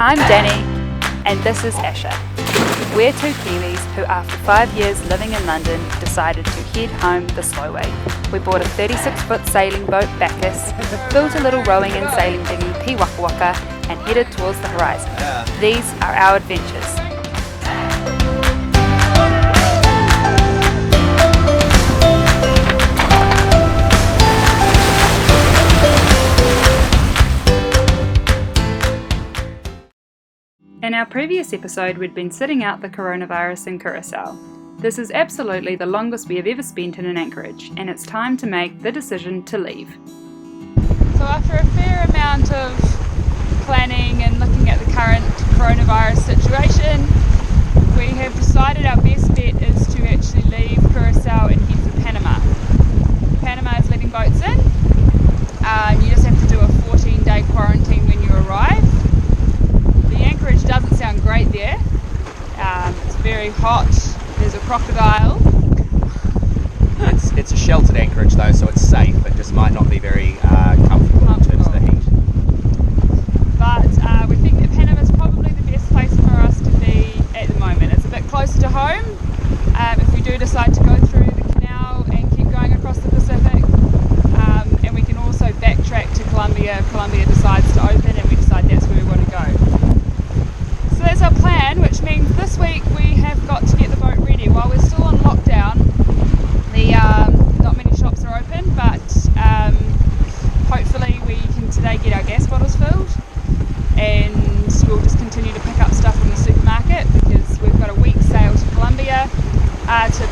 I'm Dani, and this is Asher. We're two Kiwis who, after 5 years living in London, decided to head home the slow way. We bought a 36-foot sailing boat, Bacchus, built a little rowing and sailing dinghy, Waka, and headed towards the horizon. These are our adventures. In our previous episode, we'd been sitting out the coronavirus in Curacao. This is absolutely the longest we have ever spent in an anchorage, and it's time to make the decision to leave. So after a fair amount of planning and looking at the current coronavirus situation, we have decided our best bet is to actually leave Curacao and head for Panama. Panama is letting boats in. You just have to do a 14-day quarantine when you arrive. The anchorage doesn't sound great there. It's very hot. There's a crocodile. It's a sheltered anchorage though, so it's safe. It just might not be very comfortable in terms of the heat. But we think that Panama is probably the best place for us to be at the moment. It's a bit closer to home. If we do decide to go through the canal and keep going across the Pacific, and we can also backtrack to Colombia if Colombia decides to open and we decide that's where we want to go. So that's our plan, which means this week we have got to get the boat ready. While we're still on lockdown, not many shops are open, but hopefully we can today get our gas bottles filled, and we'll just continue to pick up stuff from the supermarket because we've got a week's sail to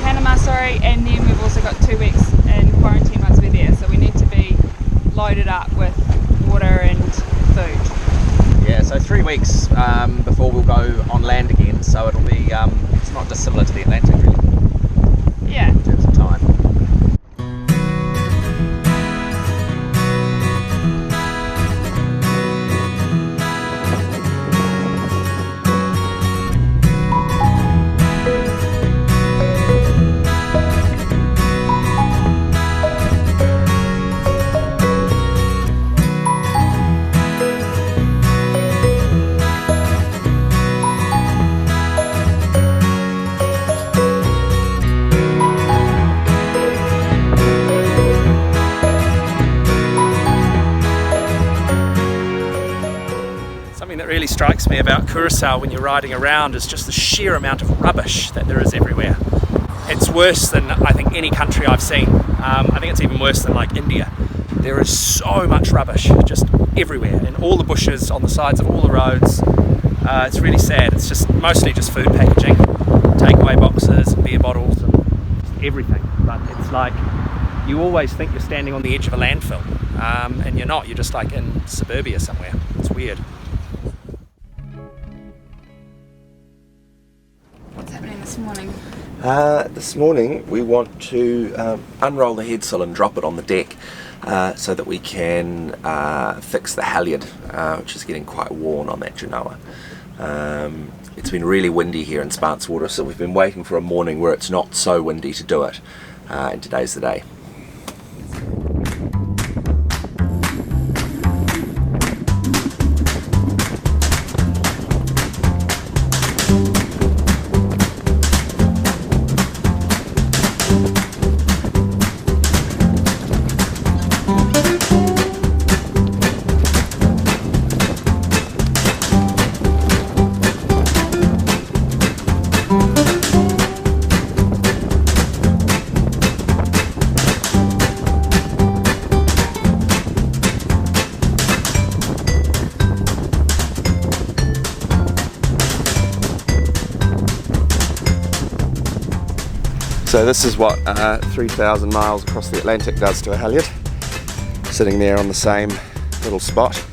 Panama, and then we've also got 2 weeks in quarantine once we're there, so we need to be loaded up with water and food. Yeah, so 3 weeks before we'll go on land again, so it'll be, it's not dissimilar to the Atlantic really, Yeah. in terms of time. Something that really strikes me about Curacao when you're riding around is just the sheer amount of rubbish that there is everywhere. It's worse than I think any country I've seen. I think it's even worse than like India. There is so much rubbish just everywhere, in all the bushes, on the sides of all the roads. It's really sad. It's just mostly just food packaging, takeaway boxes, and beer bottles, and everything. But it's like you always think you're standing on the edge of a landfill, and you're not. You're just like in suburbia somewhere. It's weird. What's happening this morning? This morning we want to unroll the headsail and drop it on the deck so that we can fix the halyard, which is getting quite worn on that Genoa. It's been really windy here in Sparkswater, so we've been waiting for a morning where it's not so windy to do it, and today's the day. So this is what 3,000 miles across the Atlantic does to a halyard, sitting there on the same little spot.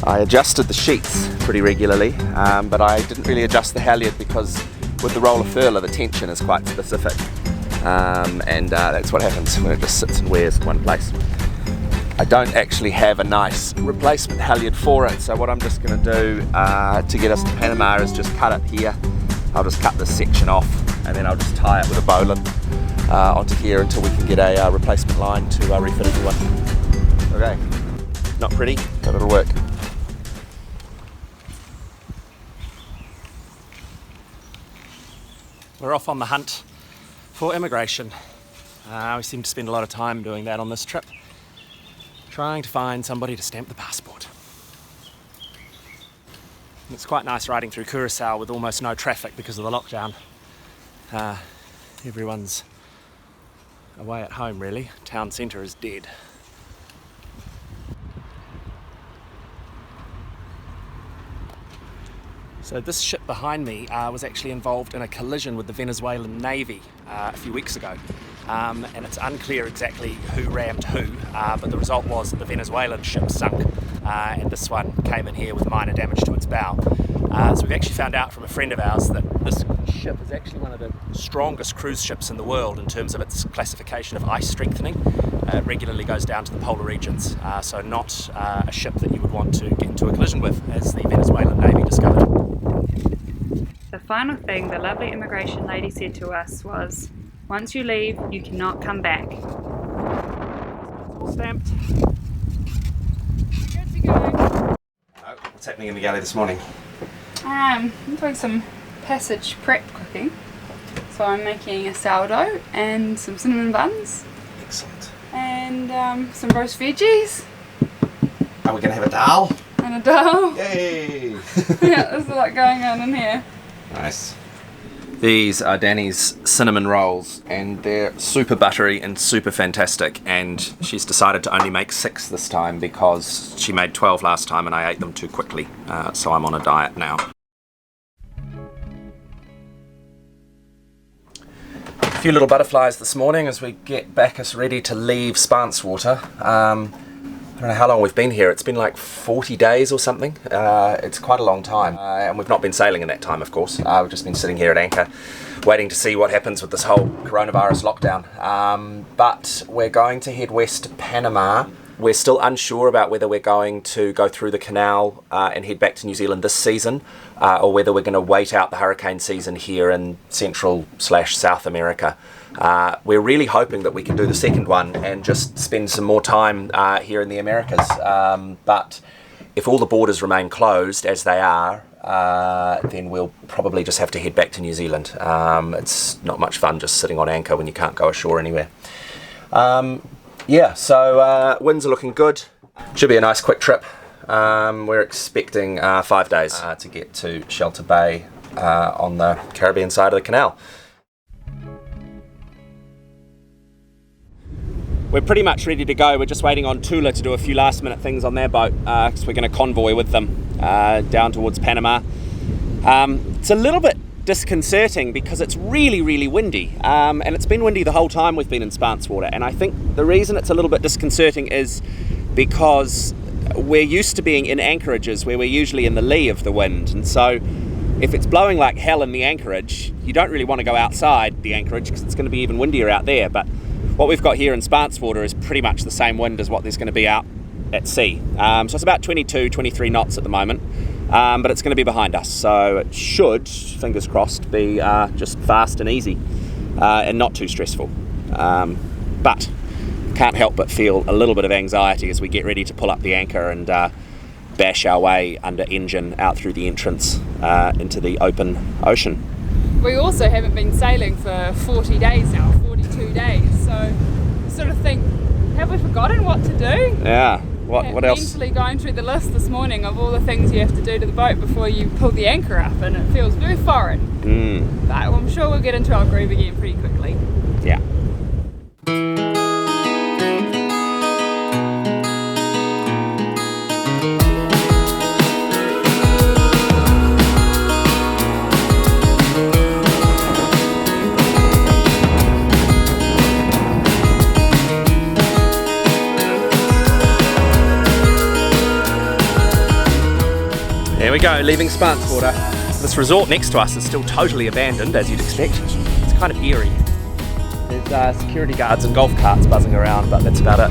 I adjusted the sheets pretty regularly, but I didn't really adjust the halyard because with the roller furler the tension is quite specific, and that's what happens when it just sits and wears in one place. I don't actually have a nice replacement halyard for it, so what I'm just going to do to get us to Panama is just cut it here. I'll just cut this section off and then I'll just tie it with a bowline onto here until we can get a replacement line to refit a new one. Okay, not pretty, but it'll work. we're off on the hunt for immigration. We seem to spend a lot of time doing that on this trip, trying to find somebody to stamp the passport. It's quite nice riding through Curacao with almost no traffic because of the lockdown. Everyone's away at home really. Town centre is dead. So this ship behind me was actually involved in a collision with the Venezuelan Navy a few weeks ago. And it's unclear exactly who rammed who, but the result was that the Venezuelan ship sunk, and this one came in here with minor damage to its bow. So we've actually found out from a friend of ours that this ship is actually one of the strongest cruise ships in the world in terms of its classification of ice strengthening. It regularly goes down to the polar regions, so not a ship that you would want to get into a collision with, as the Venezuelan Navy discovered. The final thing the lovely immigration lady said to us was, once you leave, you cannot come back. All stamped. Good to go. What's happening in the galley this morning? I'm doing some passage prep cooking. So I'm making a sourdough and some cinnamon buns. Excellent. And some roast veggies. Are we going to have a dal? And a dal. Yay! Yeah, there's a lot going on in here. Nice. These are Dani's cinnamon rolls, and they're super buttery and super fantastic, and she's decided to only make 6 this time because she made 12 last time and I ate them too quickly, so I'm on a diet now. A few little butterflies this morning as we get Bacchus ready to leave Spantswater. I don't know how long we've been here. It's been like 40 days or something. It's quite a long time, and we've not been sailing in that time, of course. We've just been sitting here at anchor waiting to see what happens with this whole coronavirus lockdown. But we're going to head west to Panama. We're still unsure about whether we're going to go through the canal and head back to New Zealand this season, or whether we're going to wait out the hurricane season here in Central/South America. We're really hoping that we can do the second one and just spend some more time here in the Americas. But if all the borders remain closed, as they are, then we'll probably just have to head back to New Zealand. It's not much fun just sitting on anchor when you can't go ashore anywhere. Yeah, so winds are looking good. Should be a nice quick trip. We're expecting 5 days to get to Shelter Bay on the Caribbean side of the canal. We're pretty much ready to go. We're just waiting on Tula to do a few last minute things on their boat, because we're going to convoy with them down towards Panama. It's a little bit disconcerting because it's really, really windy, and it's been windy the whole time we've been in Spantswater, and I think the reason it's a little bit disconcerting is because we're used to being in anchorages where we're usually in the lee of the wind, and so if it's blowing like hell in the anchorage, you don't really want to go outside the anchorage because it's going to be even windier out there. But what we've got here in Spantswater is pretty much the same wind as what there's going to be out at sea. So it's about 22, 23 knots at the moment, but it's going to be behind us. So it should, fingers crossed, be just fast and easy and not too stressful. But can't help but feel a little bit of anxiety as we get ready to pull up the anchor and bash our way under engine out through the entrance into the open ocean. We also haven't been sailing for 40 days now, 42 days, so sort of think, have we forgotten what to do? Yeah, what else? Mentally going through the list this morning of all the things you have to do to the boat before you pull the anchor up, and it feels very foreign. But I'm sure we'll get into our groove again pretty quickly. Yeah. There we go, leaving Spantswater. This resort next to us is still totally abandoned, as you'd expect. It's kind of eerie. There's security guards and golf carts buzzing around, but that's about it.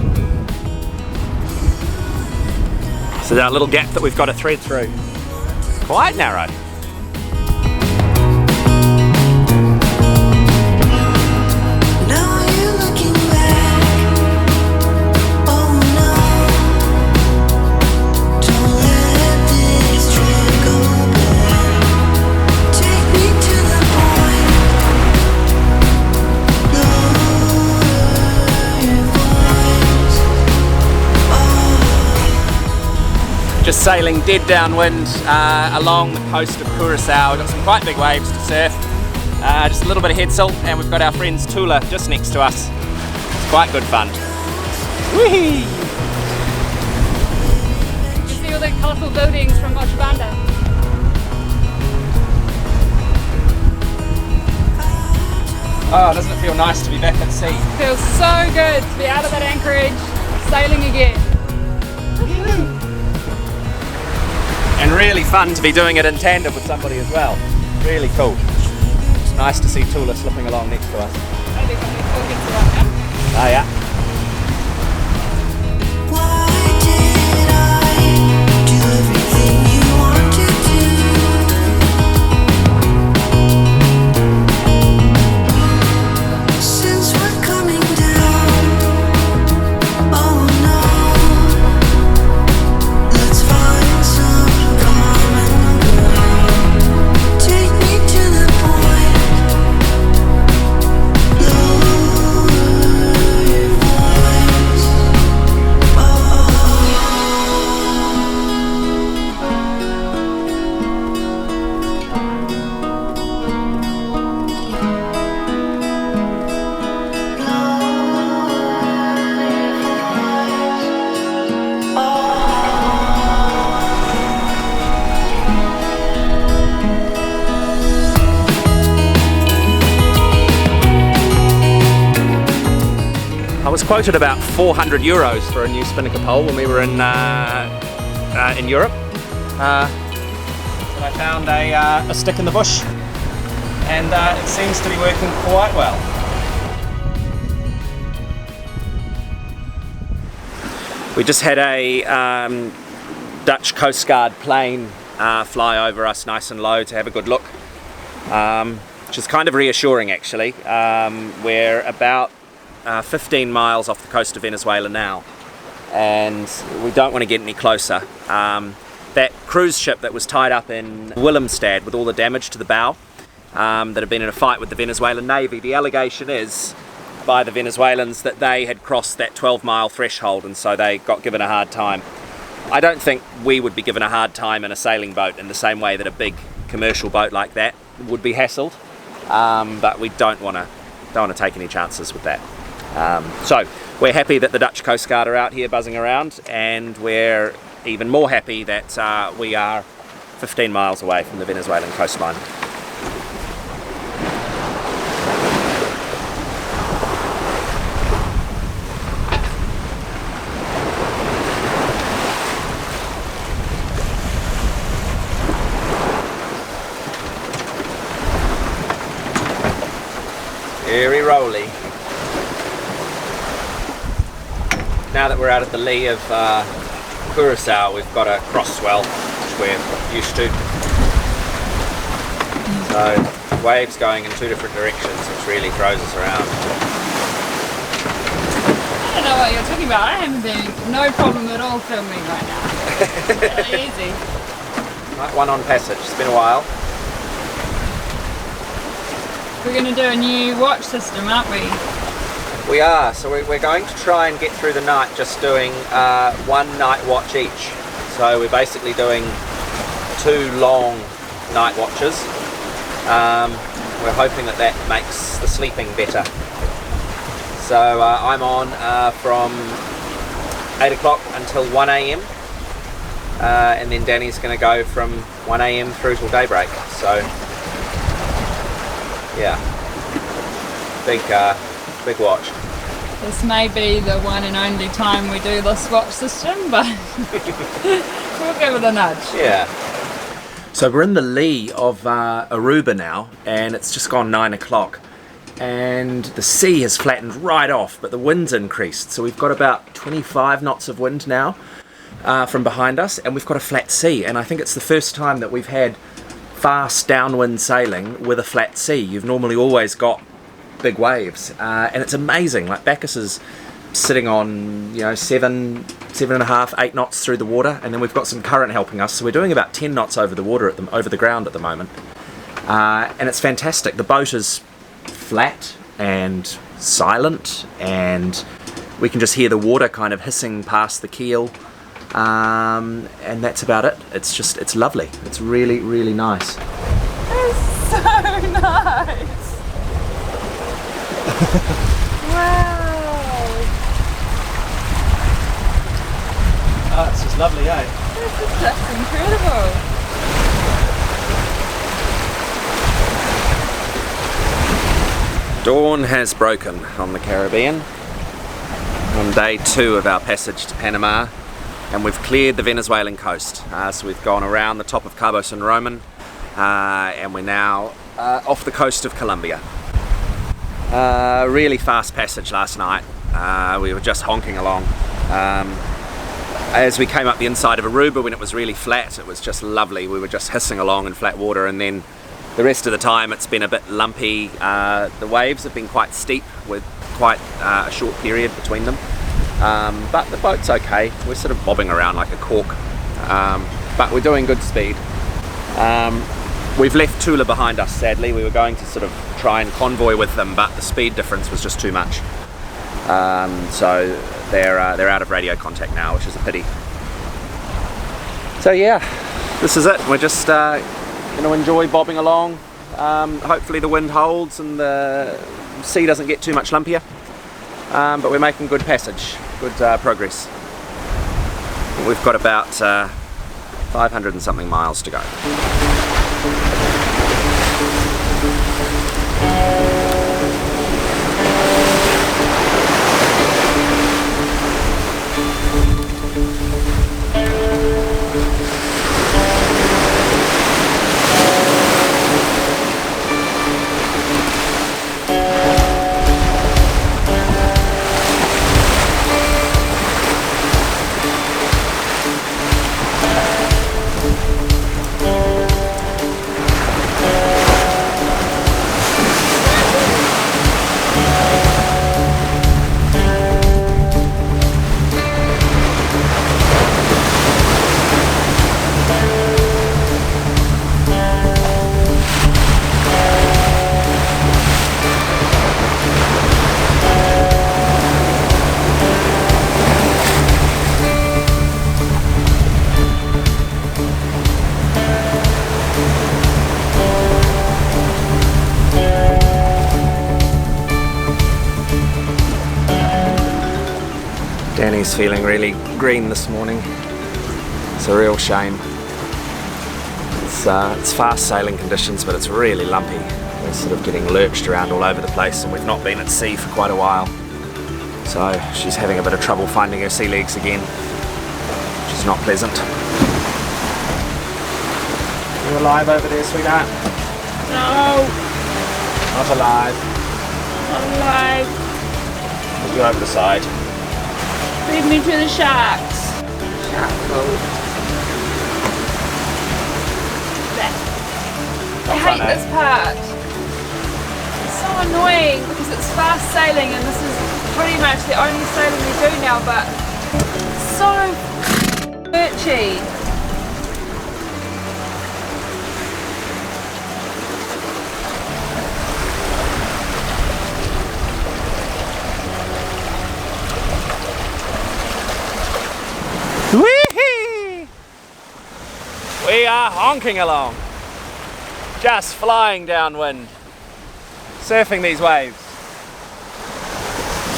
So that little gap that we've got to thread through. It's quite narrow. sailing dead downwind along the coast of Curacao. We've got some quite big waves to surf, just a little bit of head silt, and we've got our friends Tula just next to us. It's quite good fun. Whee! You see all the colourful buildings from Bacchus. Oh, doesn't it feel nice to be back at sea? Feels so good to be out of that anchorage, sailing again. And really fun to be doing it in tandem with somebody as well. Really cool. It's nice to see Tula slipping along next to us. Oh yeah. I was quoted about €400 for a new spinnaker pole when we were in Europe. So I found a stick in the bush, and it seems to be working quite well. We just had a Dutch Coast Guard plane fly over us nice and low to have a good look, which is kind of reassuring actually. We're about 15 miles off the coast of Venezuela now, and we don't want to get any closer. That cruise ship that was tied up in Willemstad with all the damage to the bow, that had been in a fight with the Venezuelan Navy, the allegation is by the Venezuelans that they had crossed that 12-mile threshold, and so they got given a hard time. I don't think we would be given a hard time in a sailing boat in the same way that a big commercial boat like that would be hassled, but we don't want to take any chances with that. So we're happy that the Dutch Coast Guard are out here buzzing around, and we're even more happy that we are 15 miles away from the Venezuelan coastline. Very rolly. Now that we're out at the lee of Curacao, we've got a cross swell, which we're used to. So waves going in two different directions, which really throws us around. I don't know what you're talking about. I am having no problem at all filming right now. It's really easy. Right, one on passage. It's been a while. We're going to do a new watch system, aren't we? We are, so we're going to try and get through the night just doing one night watch each. So we're basically doing 2 long night watches. We're hoping that that makes the sleeping better. So I'm on from 8 o'clock until 1 a.m. And then Dani's going to go from 1 a.m. through till daybreak. So yeah, big watch. This may be the one and only time we do this watch system, but we'll give it a nudge. Yeah. So we're in the lee of Aruba now, and it's just gone 9 o'clock, and the sea has flattened right off, but the wind's increased. So we've got about 25 knots of wind now from behind us, and we've got a flat sea, and I think it's the first time that we've had fast downwind sailing with a flat sea. You've normally always got big waves, and it's amazing. Like Bacchus is sitting on 7.5, 8 knots through the water, and then we've got some current helping us, so we're doing about 10 knots over the water over the ground at the moment, and it's fantastic. The boat is flat and silent, and we can just hear the water kind of hissing past the keel. and that's about it. It's lovely. It's really, really nice. It's so nice. Wow. Oh, it's just lovely, eh? This is just incredible. Dawn has broken on the Caribbean on day 2 of our passage to Panama, and we've cleared the Venezuelan coast. So we've gone around the top of Cabo San Roman, and we're now off the coast of Colombia. Really fast passage last night. We were just honking along. As we came up the inside of Aruba, when it was really flat, it was just lovely. We were just hissing along in flat water, and then the rest of the time it's been a bit lumpy. The waves have been quite steep with quite a short period between them, but the boat's okay. We're sort of bobbing around like a cork, but we're doing good speed. We've left Tula behind us, sadly. We were going to sort of try and convoy with them, but the speed difference was just too much. So they're out of radio contact now, which is a pity. So yeah, this is it. We're just going to enjoy bobbing along. Hopefully the wind holds and the sea doesn't get too much lumpier, but we're making good passage, good progress. We've got about 500 and something miles to go. Dani's feeling really green this morning. It's a real shame. It's fast sailing conditions, but it's really lumpy. We're sort of getting lurched around all over the place, and we've not been at sea for quite a while. So she's having a bit of trouble finding her sea legs again, which is not pleasant. You alive over there, sweetheart? No. Not alive. Not alive. Put you over the side. Lead me to the sharks. Shark food. I hate this part. It's so annoying because it's fast sailing and this is pretty much the only sailing we do now, but it's so lurchy. Whee! We are honking along, just flying downwind, surfing these waves.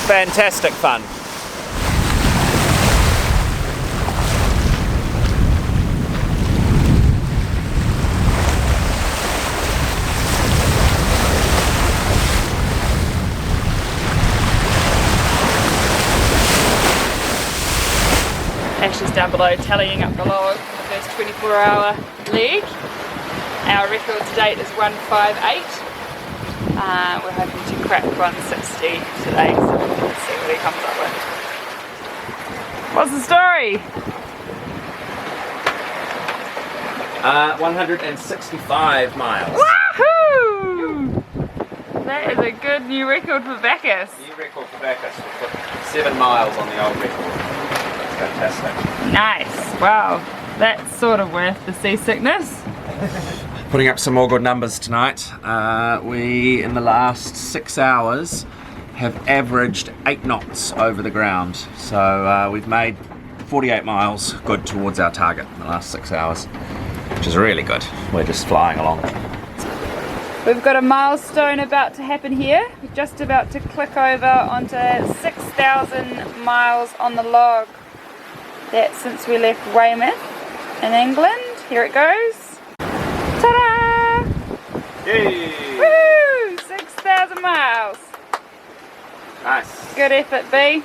Fantastic fun. Ash is down below tallying up the log for the first 24-hour leg. Our record to date is 158. We're hoping to crack 160 today, so let's see what he comes up with. What's the story? 165 miles. Woohoo! That is a good new record for Bacchus. New record for Bacchus. We've put 7 miles on the old record. Fantastic. Nice. Wow. That's sort of worth the seasickness. Putting up some more good numbers tonight. We, in the last 6 hours, have averaged 8 knots over the ground. So we've made 48 miles, good towards our target in the last 6 hours, which is really good. We're just flying along. We've got a milestone about to happen here. We're just about to click over onto 6,000 miles on the log. That's since we left Weymouth in England. Here it goes. Ta-da! Yay! Woo! 6,000 miles. Nice. Good effort, B.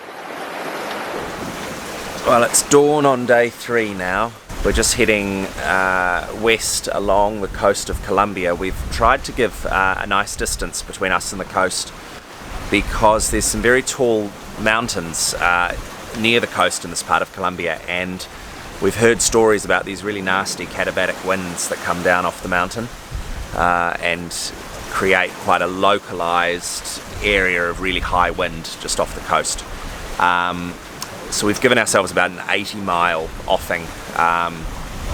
Well, it's dawn on day 3 now. We're just heading west along the coast of Colombia. We've tried to give a nice distance between us and the coast because there's some very tall mountains near the coast in this part of Colombia, and we've heard stories about these really nasty katabatic winds that come down off the mountain and create quite a localized area of really high wind just off the coast. So we've given ourselves about an 80-mile offing,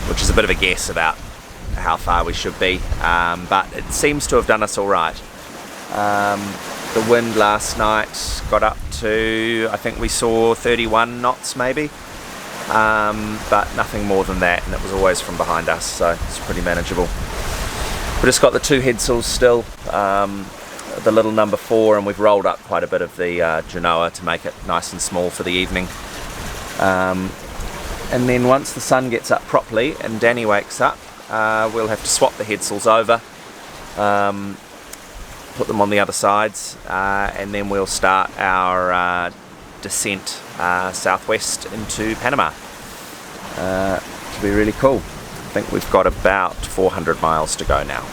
which is a bit of a guess about how far we should be, but it seems to have done us all right. The wind last night got up to, I think we saw 31 knots maybe, but nothing more than that, and it was always from behind us, so it's pretty manageable. We've just got the 2 headsails still, the little number 4, and we've rolled up quite a bit of the Genoa to make it nice and small for the evening. And then once the sun gets up properly and Dani wakes up, we'll have to swap the headsails over, put them on the other sides, and then we'll start our descent southwest into Panama. It'll be really cool. I think we've got about 400 miles to go now.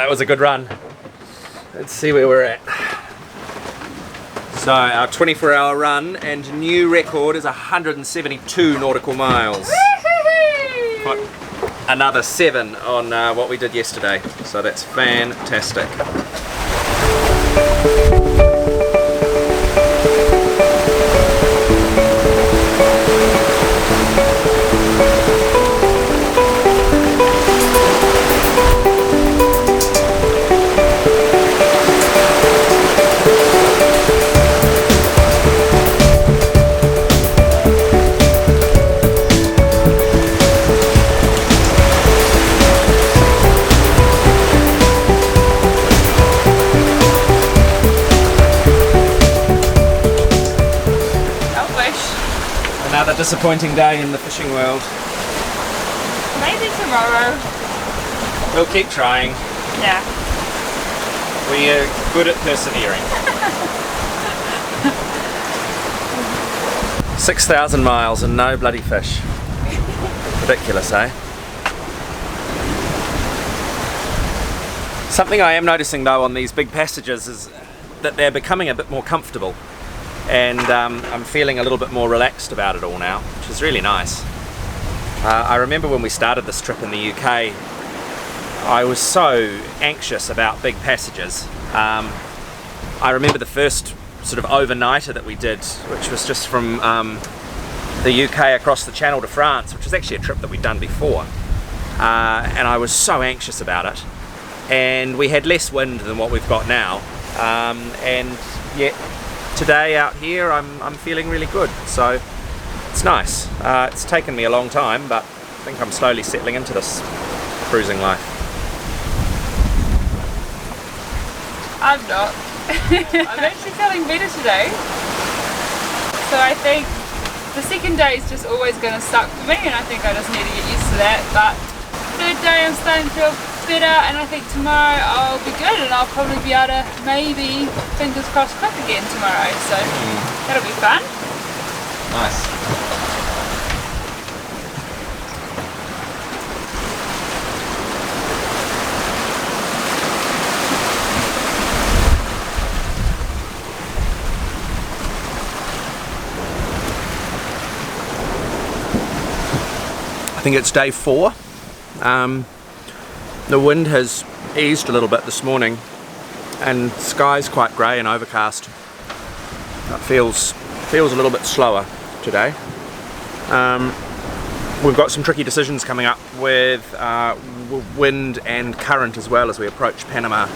Was a good run. Let's see where we're at. So our 24-hour run and new record is 172 nautical miles. Got another 7 on what we did yesterday, so that's fantastic. Another disappointing day in the fishing world. Maybe tomorrow. We'll keep trying. Yeah. We are good at persevering. 6,000 miles and no bloody fish. Ridiculous, eh? Something I am noticing though on these big passages is that they're becoming a bit more comfortable. And I'm feeling a little bit more relaxed about it all now, which is really nice. I remember when we started this trip in the UK, I was so anxious about big passages. I remember the first sort of overnighter that we did, which was just from the UK across the Channel to France, which was actually a trip that we'd done before. And I was so anxious about it. And we had less wind than what we've got now. And yet today out here, I'm feeling really good. So it's nice. It's taken me a long time, but I think I'm slowly settling into this cruising life. I'm not. I'm actually feeling better today. So I think the second day is just always going to suck for me, and I think I just need to get used to that. But third day I'm starting to feel better, and I think tomorrow I'll be good, and I'll probably be able to maybe, fingers crossed, cook again tomorrow. So that'll be fun. Nice. I think it's day 4. The wind has eased a little bit this morning and the sky's quite grey and overcast. It feels a little bit slower today. We've got some tricky decisions coming up with wind and current as well as we approach Panama.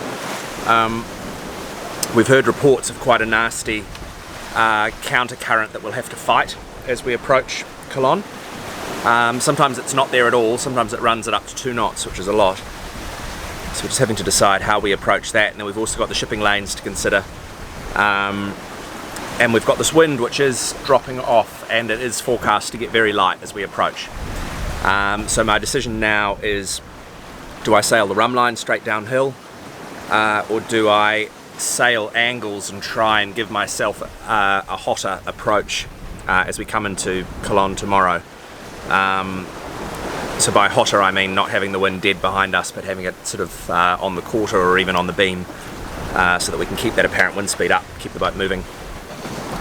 We've heard reports of quite a nasty counter current that we'll have to fight as we approach Colon. Sometimes it's not there at all, sometimes it runs at up to 2 knots, which is a lot. So we're just having to decide how we approach that, and then we've also got the shipping lanes to consider. And we've got this wind which is dropping off, and it is forecast to get very light as we approach. So my decision now is, do I sail the rum line straight downhill, or do I sail angles and try and give myself a hotter approach as we come into Colon tomorrow? So by hotter I mean not having the wind dead behind us, but having it sort of on the quarter or even on the beam, so that we can keep that apparent wind speed up, keep the boat moving.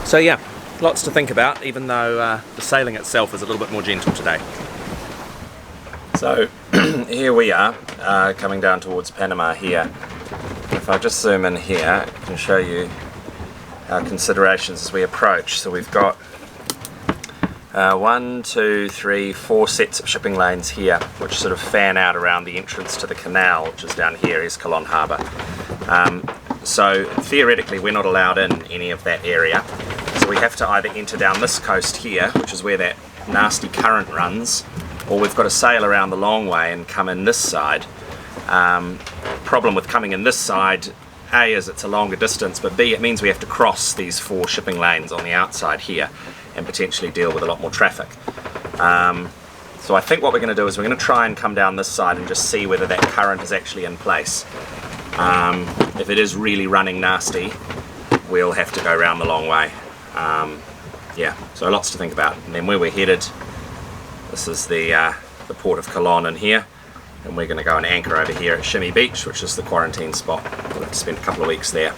So yeah, lots to think about, even though the sailing itself is a little bit more gentle today. So here we are, coming down towards Panama here. If I just zoom in here, I can show you our considerations as we approach. So we've got 1, 2, 3, 4 sets of shipping lanes here, which sort of fan out around the entrance to the canal, which is down here, is Colon Harbour. So theoretically we're not allowed in any of that area, so we have to either enter down this coast here, which is where that nasty current runs, or we've got to sail around the long way and come in this side. Problem with coming in this side, A, is it's a longer distance, but B, it means we have to cross these 4 shipping lanes on the outside here and potentially deal with a lot more traffic. So I think what we're going to do is we're going to try and come down this side and just see whether that current is actually in place. If it is really running nasty, we'll have to go around the long way. Yeah, so lots to think about. And then where we're headed, this is the port of Colon in here, and we're going to go and anchor over here at Shimmy Beach, which is the quarantine spot. We'll have to spend a couple of weeks there.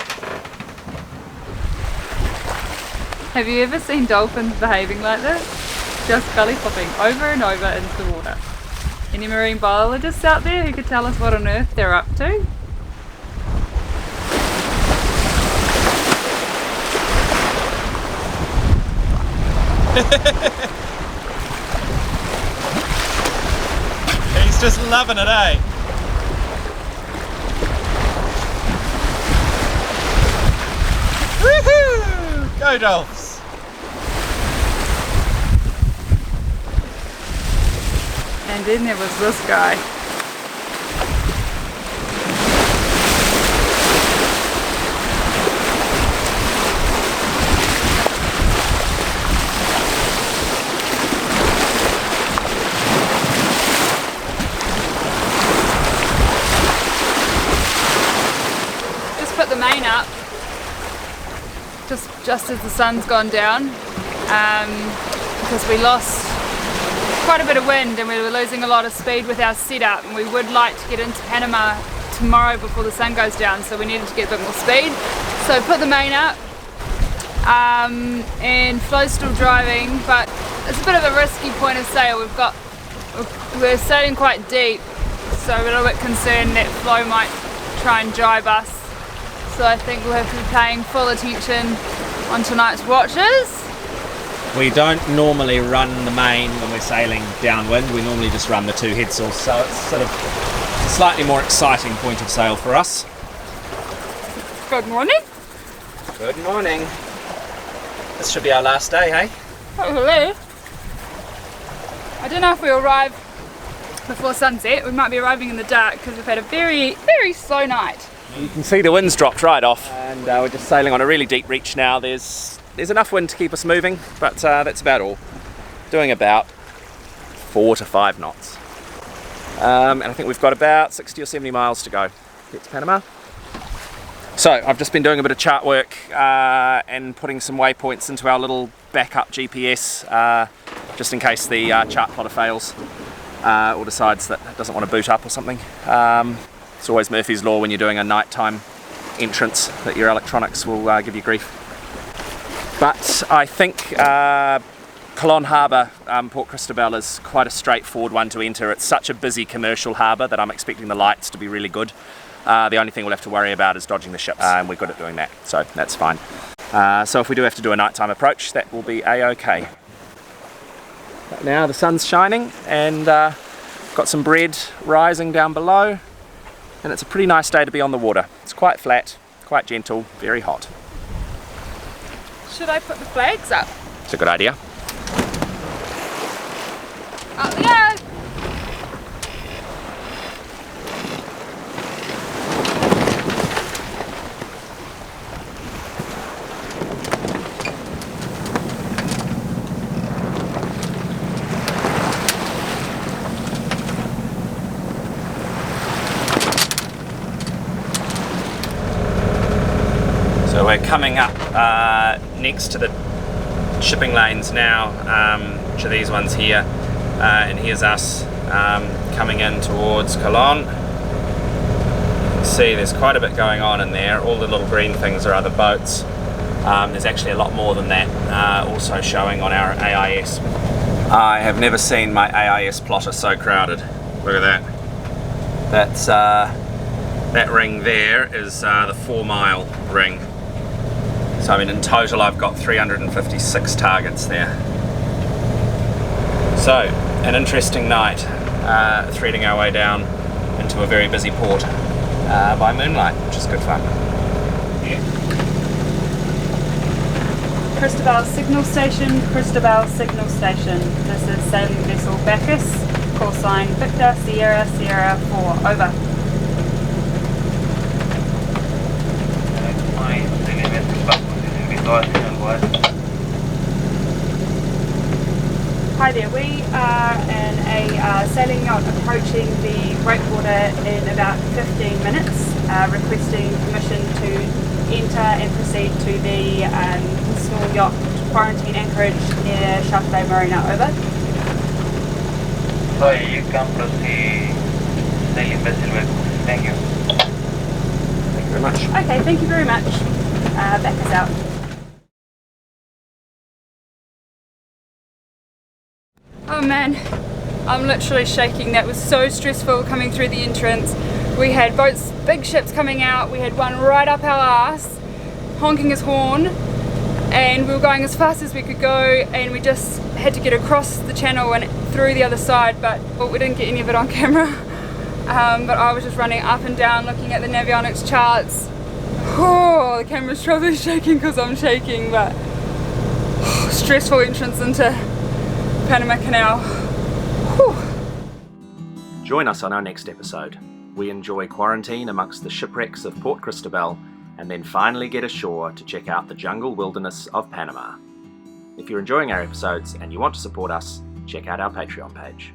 Have you ever seen dolphins behaving like this? Just belly flopping over and over into the water. Any marine biologists out there who could tell us what on earth they're up to? He's just loving it, eh? Woohoo! Go Dolphs! And then there was this guy. Just put the main up, just as the sun's gone down, because we lost quite a bit of wind and we were losing a lot of speed with our setup, and we would like to get into Panama tomorrow before the sun goes down, so we needed to get a bit more speed. So put the main up, and flow's still driving, but it's a bit of a risky point of sail. We're sailing quite deep, so I'm a little bit concerned that flow might try and drive us. So I think we'll have to be paying full attention on tonight's watches. We don't normally run the main when we're sailing downwind, we normally just run the 2 headsails, so it's sort of a slightly more exciting point of sail for us. Good morning. Good morning. This should be our last day, hey? Hopefully. I don't know if we'll arrive before sunset. We might be arriving in the dark because we've had a very, very slow night. You can see the wind's dropped right off, and we're just sailing on a really deep reach now. There's enough wind to keep us moving, but that's about all. Doing about 4 to 5 knots. And I think we've got about 60 or 70 miles to go to get to Panama. So I've just been doing a bit of chart work and putting some waypoints into our little backup GPS just in case the chart plotter fails or decides that it doesn't want to boot up or something. It's always Murphy's Law when you're doing a nighttime entrance that your electronics will give you grief. But I think Colon Harbour, Port Cristobal, is quite a straightforward one to enter. It's such a busy commercial harbour that I'm expecting the lights to be really good. The only thing we'll have to worry about is dodging the ships, and we're good at doing that, so that's fine. So if we do have to do a nighttime approach, that will be a-okay. But now the sun's shining, and got some bread rising down below, and it's a pretty nice day to be on the water. It's quite flat, quite gentle, very hot. Should I put the flags up? It's a good idea. Up we go! So we're coming up next to the shipping lanes now, which are these ones here, and here's us coming in towards Colon. You can see there's quite a bit going on in there. All the little green things are other boats. There's actually a lot more than that also showing on our AIS. I have never seen my AIS plotter so crowded. Look at that. That ring there is the 4-mile ring. So I mean in total I've got 356 targets there. So an interesting night, threading our way down into a very busy port by moonlight, which is good fun. Yeah. Cristobal Signal Station, Cristobal Signal Station. This is sailing vessel Bacchus, call sign Victor Sierra Sierra 4, over. Hi there, we are in a sailing yacht approaching the breakwater in about 15 minutes, requesting permission to enter and proceed to the small yacht quarantine anchorage near Shark Bay Marina, over. So you can proceed sailing vessel back. Thank you. Thank you very much. Okay, thank you very much. Back us out. Oh man, I'm literally shaking. That was so stressful coming through the entrance. We had boats, big ships coming out. We had one right up our arse, honking his horn, and we were going as fast as we could go, and we just had to get across the channel and through the other side, but we didn't get any of it on camera. But I was just running up and down looking at the Navionics charts. Oh, the camera's probably shaking because I'm shaking, but stressful entrance into Panama Canal. Whew. Join us on our next episode. We enjoy quarantine amongst the shipwrecks of Port Cristobal and then finally get ashore to check out the jungle wilderness of Panama. If you're enjoying our episodes and you want to support us, check out our Patreon page.